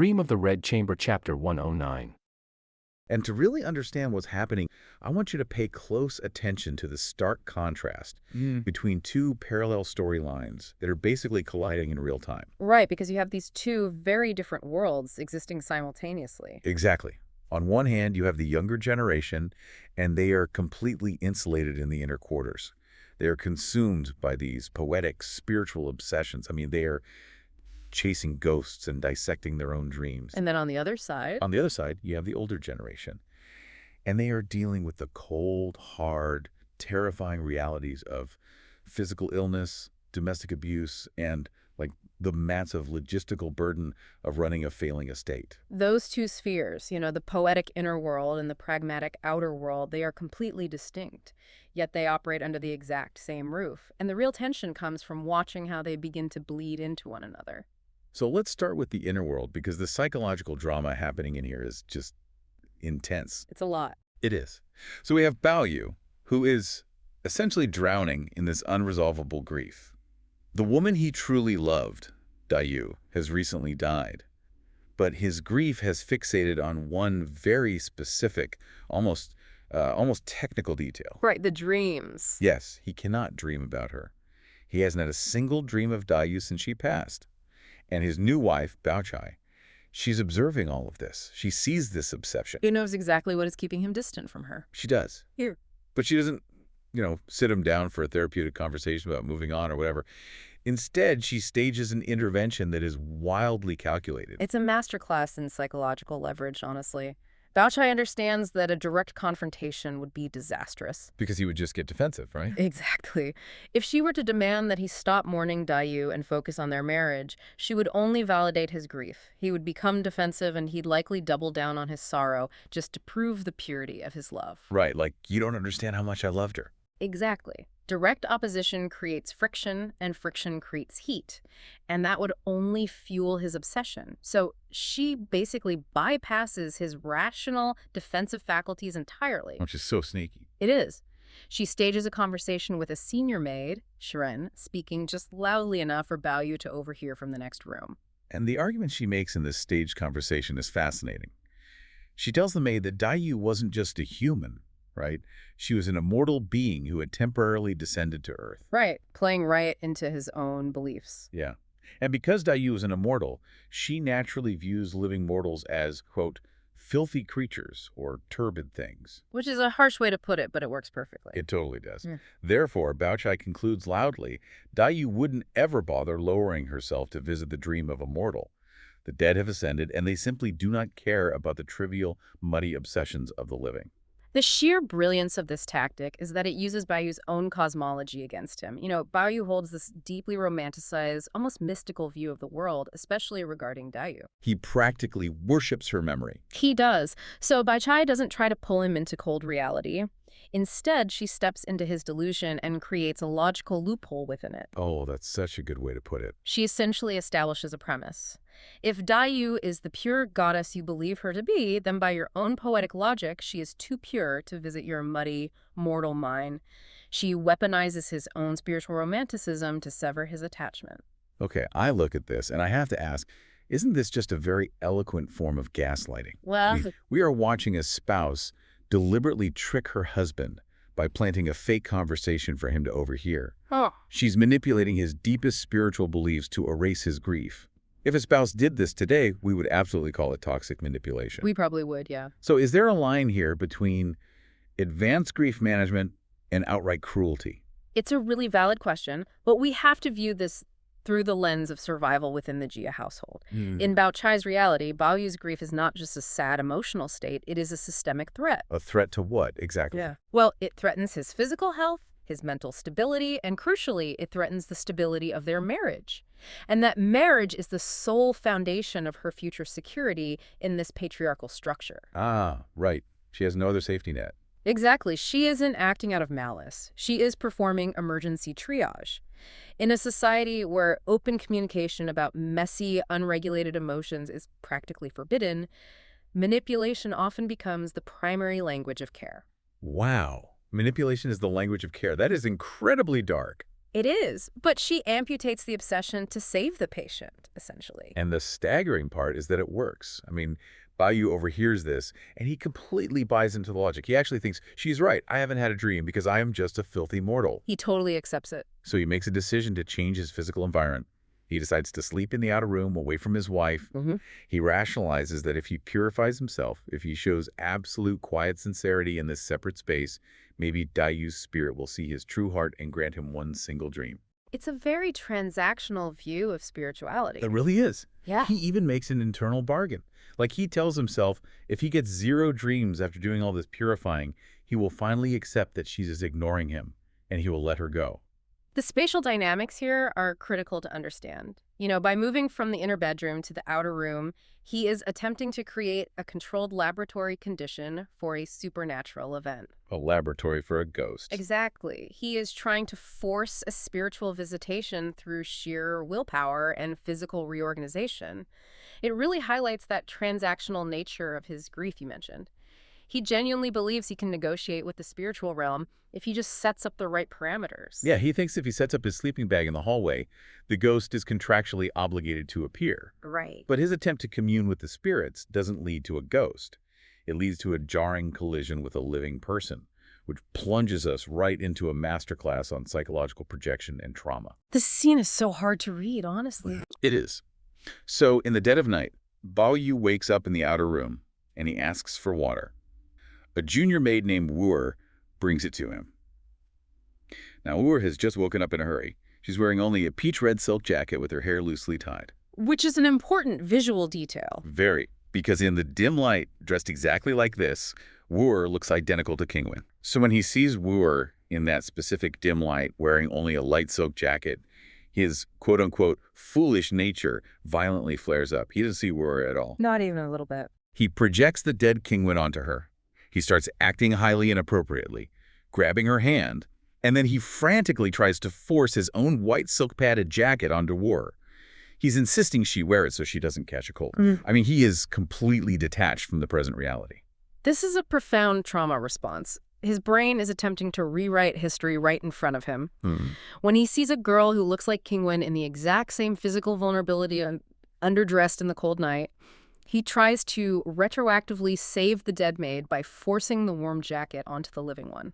Dream of the Red Chamber, Chapter 109. And to really understand what's happening, I want you to pay close attention to the stark contrast between two parallel storylines that are basically colliding in real time. Right, because you have these two very different worlds existing simultaneously. Exactly. On one hand, you have the younger generation, and they are completely insulated in the inner quarters. They are consumed by these poetic, spiritual obsessions. I mean, they are chasing ghosts and dissecting their own dreams. And then on the other side, On the other side, you have the older generation, and they are dealing with the cold, hard, terrifying realities of physical illness, domestic abuse, and like the massive logistical burden of running a failing estate. those two spheres, the poetic inner world and the pragmatic outer world, they are completely distinct. Yet they operate under the exact same roof. And the real tension comes from watching how they begin to bleed into one another. So let's start with the inner world, because the psychological drama happening in here is just intense. It's a lot. It is. So we have Bao Yu, who is essentially drowning in this unresolvable grief. The woman he truly loved, Dai Yu, has recently died. But his grief has fixated on one very specific, almost technical detail. Right, the dreams. Yes, he cannot dream about her. He hasn't had a single dream of Dai Yu since she passed. And his new wife, Bao Chai, she's observing all of this. She sees this obsession. He knows exactly what is keeping him distant from her. She does. Here. But she doesn't, sit him down for a therapeutic conversation about moving on or whatever. Instead, she stages an intervention that is wildly calculated. It's a masterclass in psychological leverage, honestly. Bao Chai understands that a direct confrontation would be disastrous. Because he would just get defensive, right? Exactly. If she were to demand that he stop mourning Dai Yu and focus on their marriage, she would only validate his grief. He would become defensive, and he'd likely double down on his sorrow just to prove the purity of his love. Right, like, you don't understand how much I loved her. Exactly. Direct opposition creates friction, and friction creates heat. And that would only fuel his obsession. So she basically bypasses his rational defensive faculties entirely. Which is so sneaky. It is. She stages a conversation with a senior maid, Shiren, speaking just loudly enough for Bao Yu to overhear from the next room. And the argument she makes in this staged conversation is fascinating. She tells the maid that Dai Yu wasn't just a human, right? She was an immortal being who had temporarily descended to Earth. Right, playing right into his own beliefs. Yeah. And because Dai Yu is an immortal, she naturally views living mortals as, quote, filthy creatures or turbid things. Which is a harsh way to put it, but it works perfectly. It totally does. Yeah. Therefore, Bao Chai concludes loudly, Dai Yu wouldn't ever bother lowering herself to visit the dream of a mortal. The dead have ascended, and they simply do not care about the trivial, muddy obsessions of the living. The sheer brilliance of this tactic is that it uses Bao Yu's own cosmology against him. Bao Yu holds this deeply romanticized, almost mystical view of the world, especially regarding Dai Yu. He practically worships her memory. He does. So Bai Chai doesn't try to pull him into cold reality. Instead, she steps into his delusion and creates a logical loophole within it. Oh, that's such a good way to put it. She essentially establishes a premise. If Dai Yu is the pure goddess you believe her to be, then by your own poetic logic, she is too pure to visit your muddy, mortal mind. She weaponizes his own spiritual romanticism to sever his attachment. Okay, I look at this and I have to ask, isn't this just a very eloquent form of gaslighting? Well, We are watching a spouse deliberately trick her husband by planting a fake conversation for him to overhear. She's manipulating his deepest spiritual beliefs to erase his grief. If a spouse did this today, we would absolutely call it toxic manipulation. we probably would, yeah. So is there a line here between advanced grief management and outright cruelty? It's a really valid question, but we have to view this through the lens of survival within the Jia household. In Bao Chai's reality, Bao Yu's grief is not just a sad emotional state, it is a systemic threat. A threat to what, exactly? Well, it threatens his physical health, his mental stability, and crucially, it threatens the stability of their marriage. And that marriage is the sole foundation of her future security in this patriarchal structure. Ah, right. She has no other safety net. Exactly. She isn't acting out of malice. She is performing emergency triage. In a society where open communication about messy, unregulated emotions is practically forbidden, manipulation often becomes the primary language of care. Wow. Manipulation is the language of care. That is incredibly dark. It is, but she amputates the obsession to save the patient, essentially. And the staggering part is that it works. I mean, Bayu overhears this, and he completely buys into the logic. He actually thinks, she's right, I haven't had a dream because I am just a filthy mortal. He totally accepts it. So he makes a decision to change his physical environment. He decides to sleep in the outer room away from his wife. He rationalizes that if he purifies himself, if he shows absolute quiet sincerity in this separate space, maybe Dayu's spirit will see his true heart and grant him one single dream. It's a very transactional view of spirituality. It really is. Yeah. He even makes an internal bargain. Like he tells himself, if he gets 0 dreams after doing all this purifying, he will finally accept that she's ignoring him, and he will let her go. The spatial dynamics here are critical to understand. By moving from the inner bedroom to the outer room, he is attempting to create a controlled laboratory condition for a supernatural event. A laboratory for a ghost. Exactly. He is trying to force a spiritual visitation through sheer willpower and physical reorganization. It really highlights that transactional nature of his grief you mentioned. He genuinely believes he can negotiate with the spiritual realm if he just sets up the right parameters. Yeah, he thinks if he sets up his sleeping bag in the hallway, the ghost is contractually obligated to appear. Right. But his attempt to commune with the spirits doesn't lead to a ghost. It leads to a jarring collision with a living person, which plunges us right into a masterclass on psychological projection and trauma. This scene is so hard to read, honestly. It is. So, in the dead of night, Bao Yu wakes up in the outer room, and he asks for water. A junior maid named Wu brings it to him. Now, Wu has just woken up in a hurry. She's wearing only a peach-red silk jacket with her hair loosely tied. Which is an important visual detail. Very, because in the dim light, dressed exactly like this, Wu looks identical to Kingwin. So when he sees Wu in that specific dim light wearing only a light silk jacket, his quote-unquote foolish nature violently flares up. He doesn't see Wu at all. Not even a little bit. He projects the dead Kingwin onto her. He starts acting highly inappropriately, grabbing her hand, and then he frantically tries to force his own white silk padded jacket onto Wu. He's insisting she wear it so she doesn't catch a cold. I mean, he is completely detached from the present reality. This is a profound trauma response. His brain is attempting to rewrite history right in front of him. When he sees a girl who looks like Kingwin in the exact same physical vulnerability and underdressed in the cold night, he tries to retroactively save the dead maid by forcing the warm jacket onto the living one.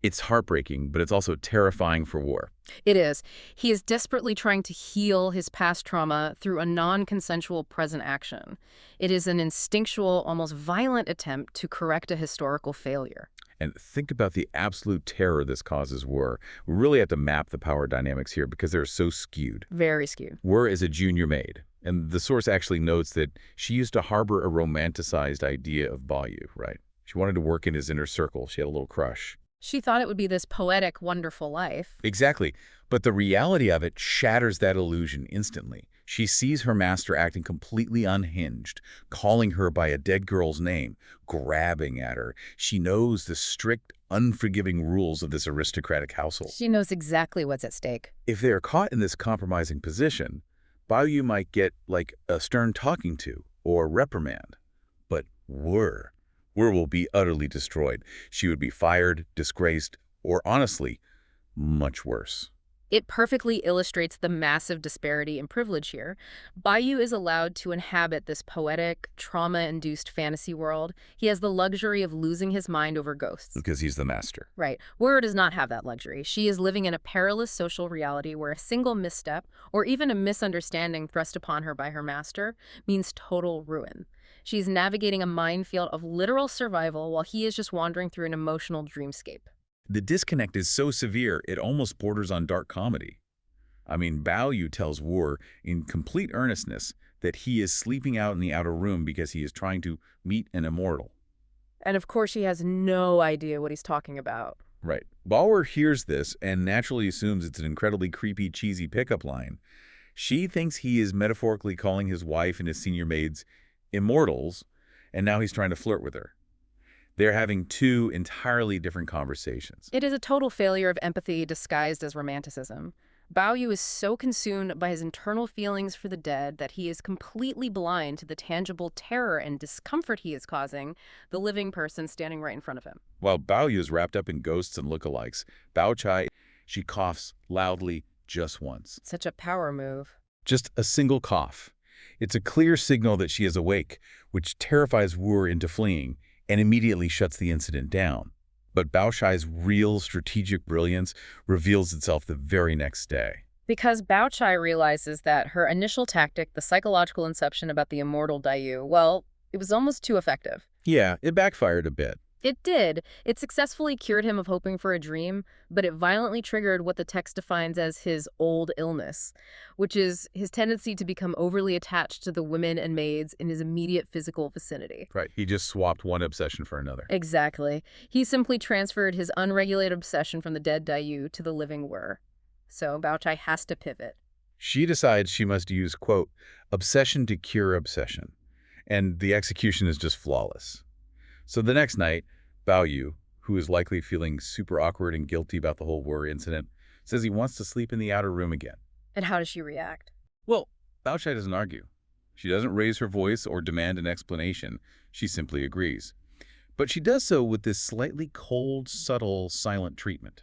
It's heartbreaking, but it's also terrifying for Wu. It is. He is desperately trying to heal his past trauma through a non-consensual present action. It is an instinctual, almost violent attempt to correct a historical failure. And think about the absolute terror this causes Wu. We really have to map the power dynamics here because they're so skewed. Very skewed. Wu is a junior maid, and the source actually notes that she used to harbor a romanticized idea of Bayu, right? She wanted to work in his inner circle. She had a little crush. She thought it would be this poetic, wonderful life. Exactly. But the reality of it shatters that illusion instantly. She sees her master acting completely unhinged, calling her by a dead girl's name, grabbing at her. She knows the strict, unforgiving rules of this aristocratic household. She knows exactly what's at stake. If they are caught in this compromising position, Bayu might get like a stern talking to or reprimand. But Wu will be utterly destroyed. She would be fired, disgraced, or honestly, much worse. It perfectly illustrates the massive disparity in privilege here. Bayu is allowed to inhabit this poetic, trauma-induced fantasy world. He has the luxury of losing his mind over ghosts. Because he's the master. Right. Wu does not have that luxury. She is living in a perilous social reality where a single misstep, or even a misunderstanding thrust upon her by her master, means total ruin. She's navigating a minefield of literal survival while he is just wandering through an emotional dreamscape. The disconnect is so severe, it almost borders on dark comedy. I mean, Bayu tells Wu in complete earnestness that he is sleeping out in the outer room because he is trying to meet an immortal. And of course, she has no idea what he's talking about. Right. Bauer hears this and naturally assumes it's an incredibly creepy, cheesy pickup line. She thinks he is metaphorically calling his wife and his senior maids immortals, and now he's trying to flirt with her. They're having two entirely different conversations. It is a total failure of empathy disguised as romanticism. Bayu is so consumed by his internal feelings for the dead that he is completely blind to the tangible terror and discomfort he is causing the living person standing right in front of him. While Baoyu is wrapped up in ghosts and lookalikes, Bao Chai She coughs loudly just once. Such a power move. Just a single cough. It's a clear signal that she is awake, which terrifies Wu into fleeing and immediately shuts the incident down. But Bao Chai's real strategic brilliance reveals itself the very next day. Because Bao Chai realizes that her initial tactic, the psychological inception about the immortal Daiyu, well, it was almost too effective. Yeah, it backfired a bit. It did. It successfully cured him of hoping for a dream, but it violently triggered what the text defines as his old illness, which is his tendency to become overly attached to the women and maids in his immediate physical vicinity. Right, he just swapped one obsession for another. Exactly. He simply transferred his unregulated obsession from the dead Daiyu to the living Wu. So Bao Chai has to pivot. She decides she must use, quote, obsession to cure obsession. And the execution is just flawless. So the next night, Bao Yu, who is likely feeling super awkward and guilty about the whole Wu incident, says he wants to sleep in the outer room again. And how does she react? Well, Bao Chai doesn't argue. She doesn't raise her voice or demand an explanation. She simply agrees. But she does so with this slightly cold, subtle, silent treatment.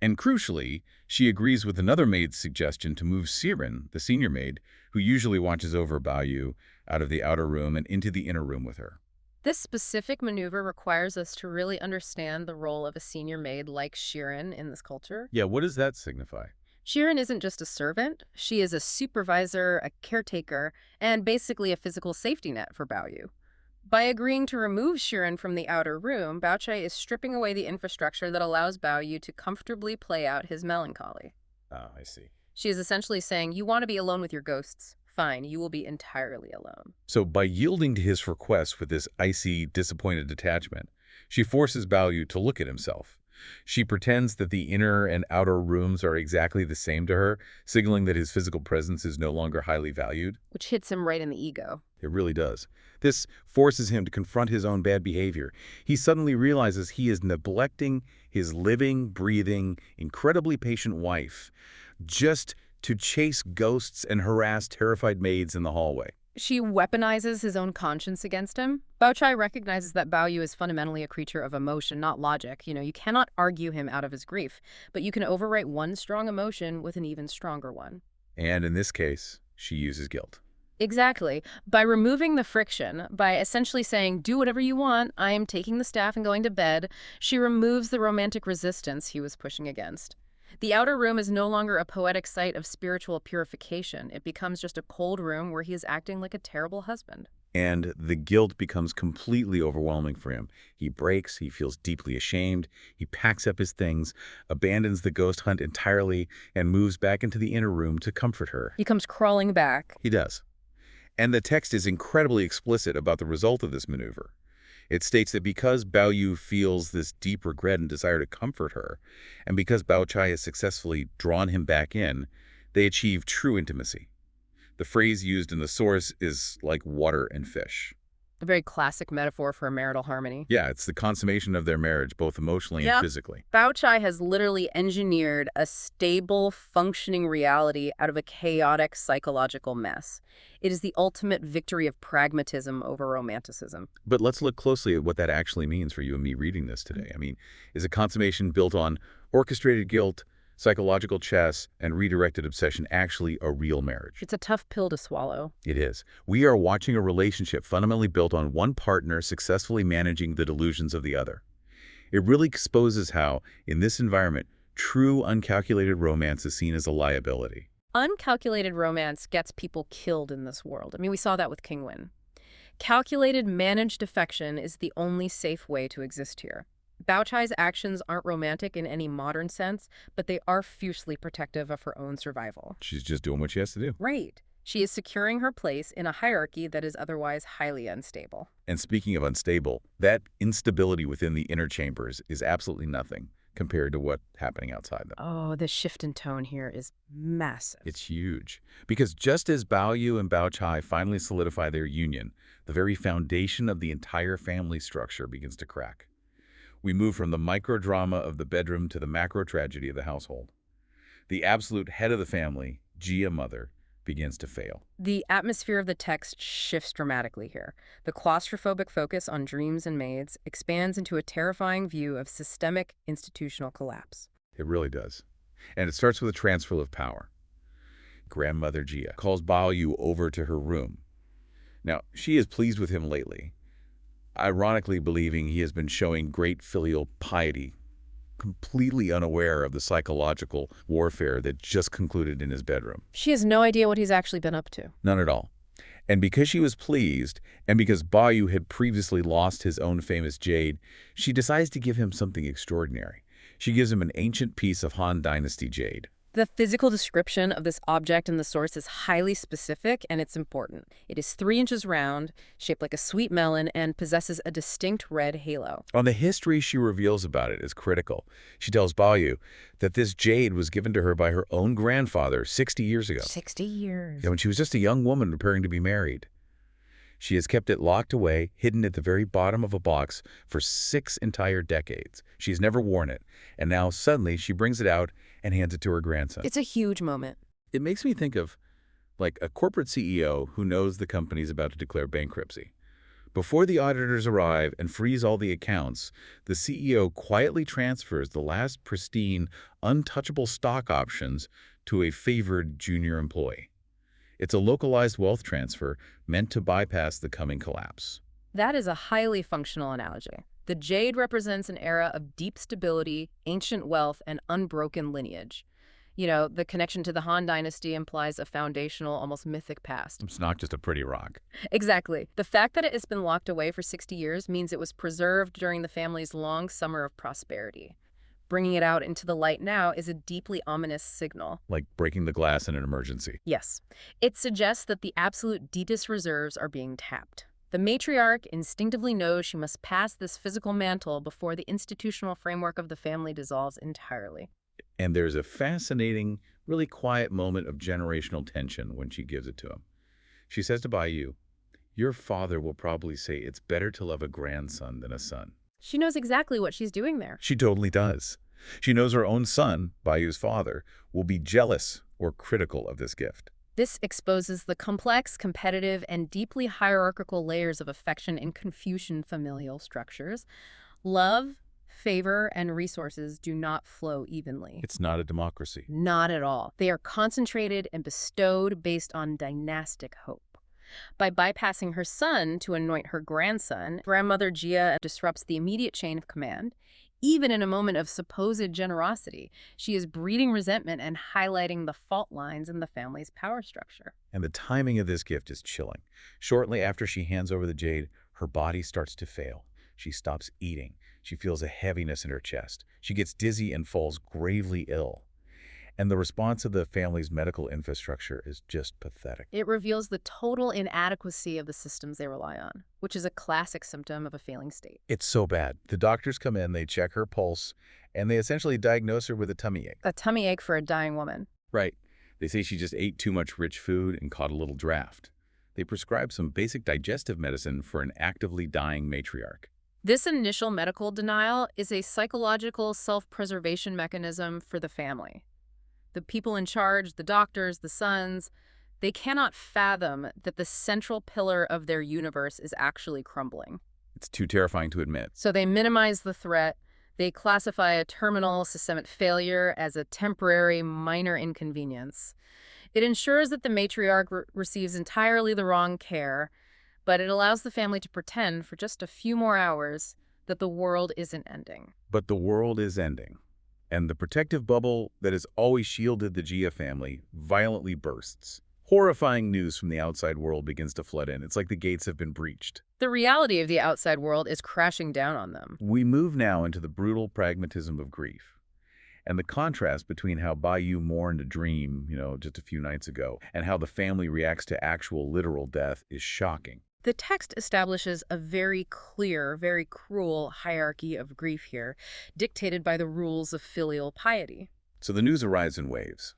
And crucially, she agrees with another maid's suggestion to move Siren, the senior maid, who usually watches over Bao Yu, out of the outer room and into the inner room with her. This specific maneuver requires us to really understand the role of a senior maid like Shirin in this culture. Yeah, what does that signify? Shirin isn't just a servant. She is a supervisor, a caretaker, and basically a physical safety net for Bao Yu. By agreeing to remove Shirin from the outer room, Bao Chai is stripping away the infrastructure that allows Bao Yu to comfortably play out his melancholy. Oh, I see. She is essentially saying, you want to be alone with your ghosts. Fine, you will be entirely alone. So by yielding to his request with this icy, disappointed detachment, she forces Bao Yu to look at himself. She pretends that the inner and outer rooms are exactly the same to her, signaling that his physical presence is no longer highly valued. Which hits him right in the ego. It really does. This forces him to confront his own bad behavior. He suddenly realizes he is neglecting his living, breathing, incredibly patient wife just to chase ghosts and harass terrified maids in the hallway. She weaponizes his own conscience against him. Bao Chai recognizes that Bao Yu is fundamentally a creature of emotion, not logic. You cannot argue him out of his grief, but you can overwrite one strong emotion with an even stronger one. And in this case, she uses guilt. Exactly. By removing the friction, by essentially saying, do whatever you want, I am taking the staff and going to bed, she removes the romantic resistance he was pushing against. The outer room is no longer a poetic site of spiritual purification. It becomes just a cold room where he is acting like a terrible husband. And the guilt becomes completely overwhelming for him. He breaks, he feels deeply ashamed, he packs up his things, abandons the ghost hunt entirely, and moves back into the inner room to comfort her. He comes crawling back. He does. And the text is incredibly explicit about the result of this maneuver. It states that because Bao Yu feels this deep regret and desire to comfort her, and because Bao Chai has successfully drawn him back in, they achieve true intimacy. The phrase used in the source is like water and fish. A very classic metaphor for marital harmony. Yeah, it's the consummation of their marriage, both emotionally and physically. Bao Chai has literally engineered a stable, functioning reality out of a chaotic psychological mess. It is the ultimate victory of pragmatism over romanticism. But let's look closely at what that actually means for you and me reading this today. I mean, is a consummation built on orchestrated guilt, psychological chess, and redirected obsession actually a real marriage? It's a tough pill to swallow. It is. We are watching a relationship fundamentally built on one partner successfully managing the delusions of the other. It really exposes how, in this environment, true uncalculated romance is seen as a liability. Uncalculated romance gets people killed in this world. I mean, we saw that with King Wen. Calculated, managed affection is the only safe way to exist here. Bao Chai's actions aren't romantic in any modern sense, but they are fiercely protective of her own survival. She's just doing what she has to do. Right. She is securing her place in a hierarchy that is otherwise highly unstable. And speaking of unstable, that instability within the inner chambers is absolutely nothing compared to what's happening outside them. Oh, the shift in tone here is massive. It's huge. Because just as Bao Yu and Bao Chai finally solidify their union, the very foundation of the entire family structure begins to crack. We move from the micro-drama of the bedroom to the macro-tragedy of the household. The absolute head of the family, Jia mother, begins to fail. The atmosphere of the text shifts dramatically here. The claustrophobic focus on dreams and maids expands into a terrifying view of systemic institutional collapse. It really does. And it starts with a transfer of power. Grandmother Jia calls Bao Yu over to her room. Now, she is pleased with him lately, ironically believing he has been showing great filial piety, completely unaware of the psychological warfare that just concluded in his bedroom. She has no idea what he's actually been up to. None at all. And because she was pleased, and because Bao Yu had previously lost his own famous jade, she decides to give him something extraordinary. She gives him an ancient piece of Han Dynasty jade. The physical description of this object in the source is highly specific, and it's important. It is 3 inches round, shaped like a sweet melon, and possesses a distinct red halo. On the history she reveals about it is critical. She tells Bao Yu that this jade was given to her by her own grandfather 60 years ago. 60 years. Yeah, when she was just a young woman preparing to be married. She has kept it locked away, hidden at the very bottom of a box for 6 entire decades. She's never worn it, and now suddenly she brings it out and hands it to her grandson. It's a huge moment. It makes me think of, like, a corporate CEO who knows the company's about to declare bankruptcy. Before the auditors arrive and freeze all the accounts, the CEO quietly transfers the last pristine, untouchable stock options to a favored junior employee. It's a localized wealth transfer meant to bypass the coming collapse. That is a highly functional analogy. The jade represents an era of deep stability, ancient wealth, and unbroken lineage. You know, the connection to the Han Dynasty implies a foundational, almost mythic past. It's not just a pretty rock. Exactly. The fact that it has been locked away for 60 years means it was preserved during the family's long summer of prosperity. Bringing it out into the light now is a deeply ominous signal. Like breaking the glass in an emergency. Yes. It suggests that the absolute deepest reserves are being tapped. The matriarch instinctively knows she must pass this physical mantle before the institutional framework of the family dissolves entirely. And there's a fascinating, really quiet moment of generational tension when she gives it to him. She says to Bao Yu, "Your father will probably say it's better to love a grandson than a son." She knows exactly what she's doing there. She totally does. She knows her own son, Bao Yu's father, will be jealous or critical of this gift. This exposes the complex, competitive, and deeply hierarchical layers of affection in Confucian familial structures. Love, favor, and resources do not flow evenly. It's not a democracy. Not at all. They are concentrated and bestowed based on dynastic hope. By bypassing her son to anoint her grandson, Grandmother Jia disrupts the immediate chain of command. Even in a moment of supposed generosity, she is breeding resentment and highlighting the fault lines in the family's power structure. And the timing of this gift is chilling. Shortly after she hands over the jade, her body starts to fail. She stops eating. She feels a heaviness in her chest. She gets dizzy and falls gravely ill. And the response of the family's medical infrastructure is just pathetic. It reveals the total inadequacy of the systems they rely on, which is a classic symptom of a failing state. It's so bad. The doctors come in, they check her pulse, and they essentially diagnose her with a tummy ache. A tummy ache for a dying woman. Right. They say she just ate too much rich food and caught a little draft. They prescribe some basic digestive medicine for an actively dying matriarch. This initial medical denial is a psychological self-preservation mechanism for the family. The people in charge, the doctors, the sons, they cannot fathom that the central pillar of their universe is actually crumbling. It's too terrifying to admit. So they minimize the threat. They classify a terminal systemic failure as a temporary minor inconvenience. It ensures that the matriarch receives entirely the wrong care, but it allows the family to pretend for just a few more hours that the world isn't ending. But the world is ending. And the protective bubble that has always shielded the Jia family violently bursts. Horrifying news from the outside world begins to flood in. It's like the gates have been breached. The reality of the outside world is crashing down on them. We move now into the brutal pragmatism of grief. And the contrast between how Bao Yu mourned a dream, just a few nights ago, and how the family reacts to actual literal death is shocking. The text establishes a very clear, very cruel hierarchy of grief here, dictated by the rules of filial piety. So the news arrives in waves.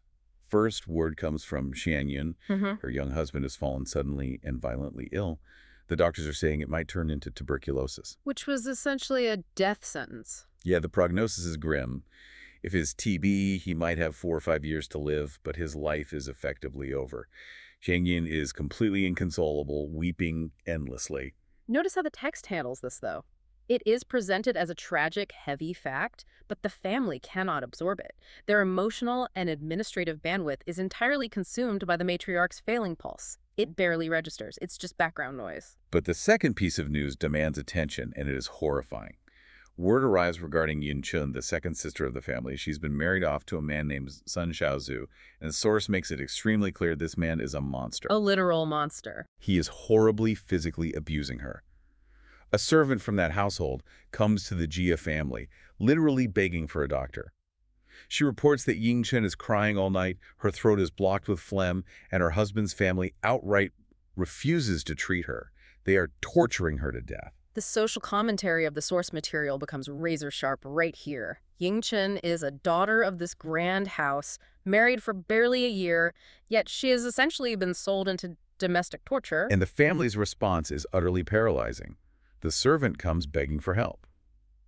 First, word comes from Xianyun. Mm-hmm. Her young husband has fallen suddenly and violently ill. The doctors are saying it might turn into tuberculosis. Which was essentially a death sentence. Yeah, the prognosis is grim. If it's TB, he might have 4 or 5 years to live, but his life is effectively over. Xianyun is completely inconsolable, weeping endlessly. Notice how the text handles this, though. It is presented as a tragic, heavy fact, but the family cannot absorb it. Their emotional and administrative bandwidth is entirely consumed by the matriarch's failing pulse. It barely registers. It's just background noise. But the second piece of news demands attention, and it is horrifying. Word arrives regarding Yin Chun, the second sister of the family. She's been married off to a man named Sun Xiaozhu, and the source makes it extremely clear this man is a monster. A literal monster. He is horribly physically abusing her. A servant from that household comes to the Jia family, literally begging for a doctor. She reports that Ying Chen is crying all night, her throat is blocked with phlegm, and her husband's family outright refuses to treat her. They are torturing her to death. The social commentary of the source material becomes razor-sharp right here. Ying Chen is a daughter of this grand house, married for barely a year, yet she has essentially been sold into domestic torture. And the family's response is utterly paralyzing. The servant comes begging for help.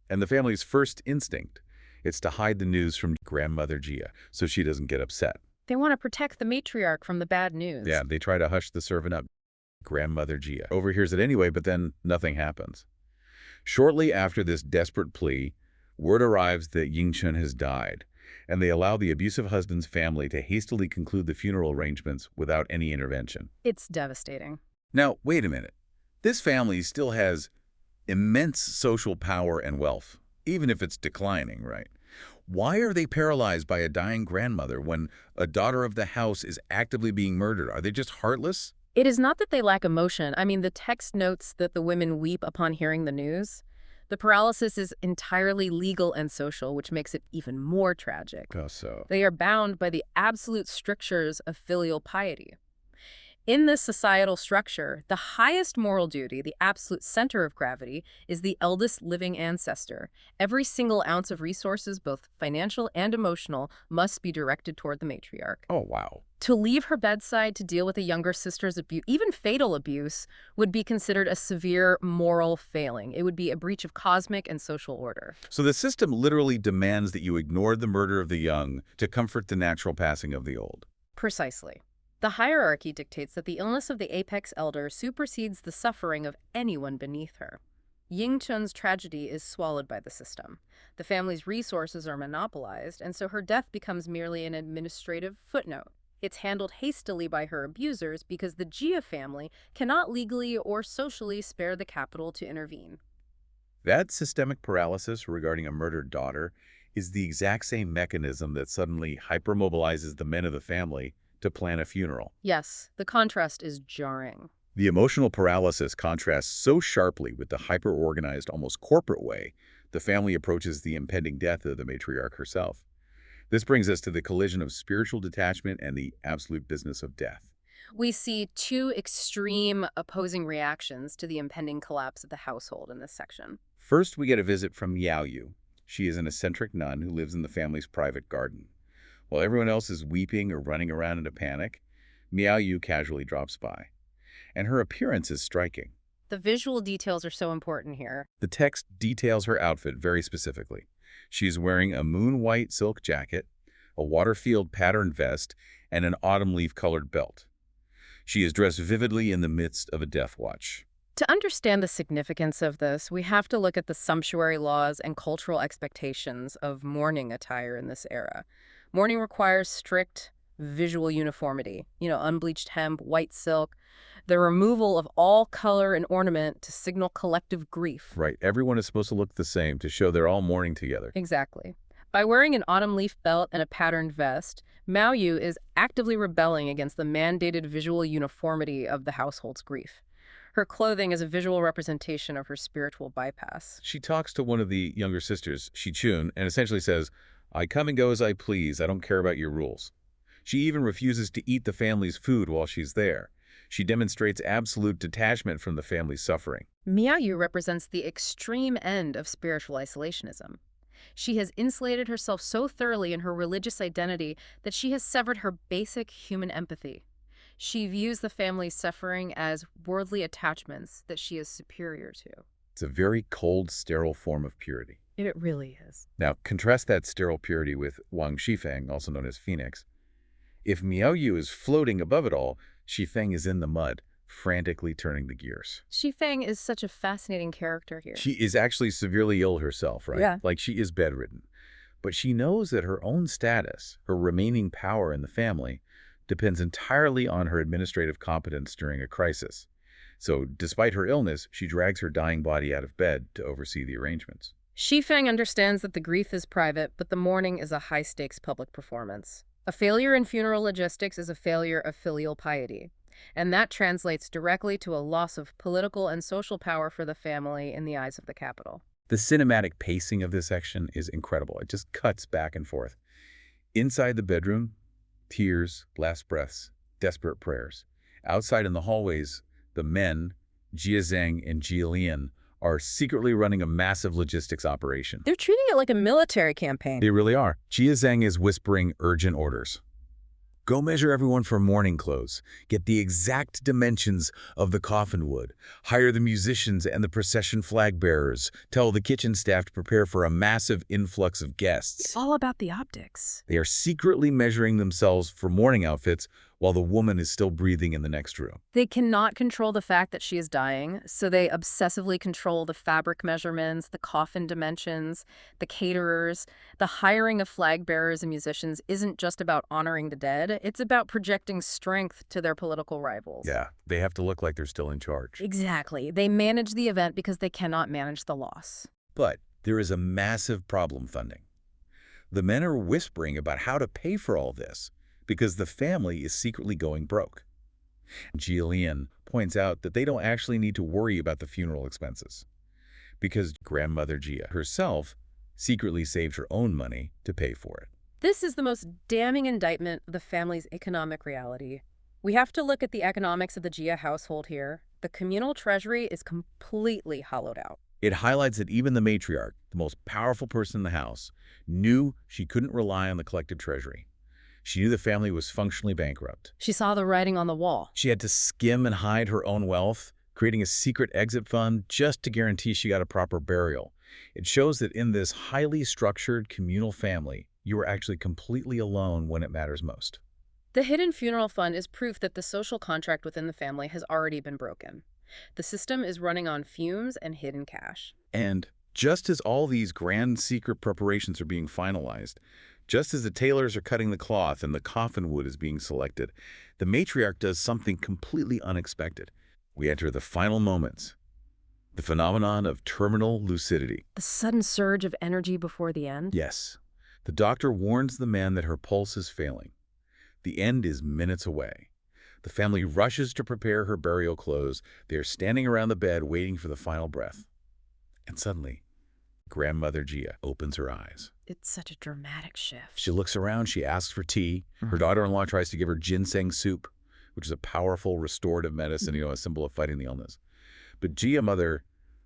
And the family's first instinct is to hide the news from grandmother Jia so she doesn't get upset. They want to protect the matriarch from the bad news. Yeah, they try to hush the servant up. Grandmother Jia overhears it anyway, but then nothing happens. Shortly after this desperate plea, word arrives that Ying Chen has died, and they allow the abusive husband's family to hastily conclude the funeral arrangements without any intervention. It's devastating. Now, wait a minute. This family still has immense social power and wealth, even if it's declining, right? Why are they paralyzed by a dying grandmother when a daughter of the house is actively being murdered? Are they just heartless? It is not that they lack emotion. I mean, the text notes that the women weep upon hearing the news. The paralysis is entirely legal and social, which makes it even more tragic. How so? They are bound by the absolute strictures of filial piety. In this societal structure, the highest moral duty, the absolute center of gravity, is the eldest living ancestor. Every single ounce of resources, both financial and emotional, must be directed toward the matriarch. Oh, wow. To leave her bedside to deal with a younger sister's abuse, even fatal abuse, would be considered a severe moral failing. It would be a breach of cosmic and social order. So the system literally demands that you ignore the murder of the young to comfort the natural passing of the old. Precisely. The hierarchy dictates that the illness of the apex elder supersedes the suffering of anyone beneath her. Ying Chun's tragedy is swallowed by the system. The family's resources are monopolized, and so her death becomes merely an administrative footnote. It's handled hastily by her abusers because the Jia family cannot legally or socially spare the capital to intervene. That systemic paralysis regarding a murdered daughter is the exact same mechanism that suddenly hypermobilizes the men of the family to plan a funeral. Yes, the contrast is jarring. The emotional paralysis contrasts so sharply with the hyper-organized, almost corporate way the family approaches the impending death of the matriarch herself. This brings us to the collision of spiritual detachment and the absolute business of death. We see two extreme opposing reactions to the impending collapse of the household in this section. First, we get a visit from Miao Yu. She is an eccentric nun who lives in the family's private garden. While everyone else is weeping or running around in a panic, Miao Yu casually drops by. And her appearance is striking. The visual details are so important here. The text details her outfit very specifically. She is wearing a moon-white silk jacket, a waterfield patterned vest, and an autumn leaf-colored belt. She is dressed vividly in the midst of a death watch. To understand the significance of this, we have to look at the sumptuary laws and cultural expectations of mourning attire in this era. Mourning requires strict visual uniformity, unbleached hemp, white silk, the removal of all color and ornament to signal collective grief. Right, everyone is supposed to look the same to show they're all mourning together. Exactly. By wearing an autumn leaf belt and a patterned vest, Miao Yu is actively rebelling against the mandated visual uniformity of the household's grief. Her clothing is a visual representation of her spiritual bypass. She talks to one of the younger sisters, Shi Chun, and essentially says, "I come and go as I please. I don't care about your rules." She even refuses to eat the family's food while she's there. She demonstrates absolute detachment from the family's suffering. Miao Yu represents the extreme end of spiritual isolationism. She has insulated herself so thoroughly in her religious identity that she has severed her basic human empathy. She views the family's suffering as worldly attachments that she is superior to. It's a very cold, sterile form of purity. It really is. Now, contrast that sterile purity with Wang Shifeng, also known as Phoenix. If Miao Yu is floating above it all, Shifeng is in the mud, frantically turning the gears. Xi Feng is such a fascinating character here. She is actually severely ill herself, right? Yeah. Like, she is bedridden. But she knows that her own status, her remaining power in the family, depends entirely on her administrative competence during a crisis. So, despite her illness, she drags her dying body out of bed to oversee the arrangements. Xi Feng understands that the grief is private, but the mourning is a high-stakes public performance. A failure in funeral logistics is a failure of filial piety, and that translates directly to a loss of political and social power for the family in the eyes of the capital. The cinematic pacing of this section is incredible. It just cuts back and forth. Inside the bedroom, tears, last breaths, desperate prayers. Outside in the hallways, the men, Jia Zheng and Jia Lian, are secretly running a massive logistics operation. They're treating it like a military campaign. They really are. Jia Zheng is whispering urgent orders. Go measure everyone for mourning clothes. Get the exact dimensions of the coffin wood. Hire the musicians and the procession flag bearers. Tell the kitchen staff to prepare for a massive influx of guests. It's all about the optics. They are secretly measuring themselves for mourning outfits while the woman is still breathing in the next room. They cannot control the fact that she is dying, so they obsessively control the fabric measurements, the coffin dimensions, the caterers. The hiring of flag bearers and musicians isn't just about honoring the dead, it's about projecting strength to their political rivals. Yeah, they have to look like they're still in charge. Exactly. They manage the event because they cannot manage the loss. But there is a massive problem funding. The men are whispering about how to pay for all this, because the family is secretly going broke. Jia Lian points out that they don't actually need to worry about the funeral expenses, because grandmother Jia herself secretly saved her own money to pay for it. This is the most damning indictment of the family's economic reality. We have to look at the economics of the Jia household here. The communal treasury is completely hollowed out. It highlights that even the matriarch, the most powerful person in the house, knew she couldn't rely on the collective treasury. She knew the family was functionally bankrupt. She saw the writing on the wall. She had to skim and hide her own wealth, creating a secret exit fund just to guarantee she got a proper burial. It shows that in this highly structured communal family, you are actually completely alone when it matters most. The hidden funeral fund is proof that the social contract within the family has already been broken. The system is running on fumes and hidden cash. And just as all these grand secret preparations are being finalized, just as the tailors are cutting the cloth and the coffin wood is being selected, the matriarch does something completely unexpected. We enter the final moments, the phenomenon of terminal lucidity. The sudden surge of energy before the end? Yes, the doctor warns the man that her pulse is failing. The end is minutes away. The family rushes to prepare her burial clothes. They are standing around the bed waiting for the final breath. And suddenly, grandmother Jia opens her eyes. It's such a dramatic shift. She looks around, she asks for tea. Her daughter-in-law tries to give her ginseng soup, which is a powerful restorative medicine, a symbol of fighting the illness. But Jia mother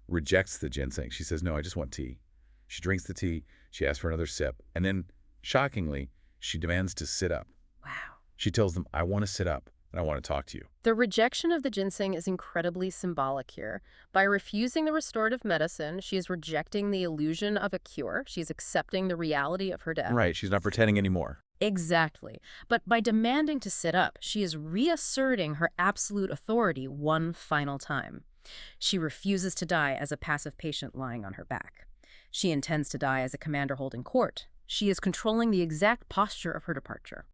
rejects the ginseng. She says, no, I just want tea. She drinks the tea, she asks for another sip, and then, shockingly, she demands to sit up. Wow. She tells them, I want to sit up, and I want to talk to you. The rejection of the ginseng is incredibly symbolic here. By refusing the restorative medicine, she is rejecting the illusion of a cure. She's accepting the reality of her death. Right, she's not pretending anymore. Exactly. But by demanding to sit up, she is reasserting her absolute authority one final time. She refuses to die as a passive patient lying on her back. She intends to die as a commander holding court. She is controlling the exact posture of her departure.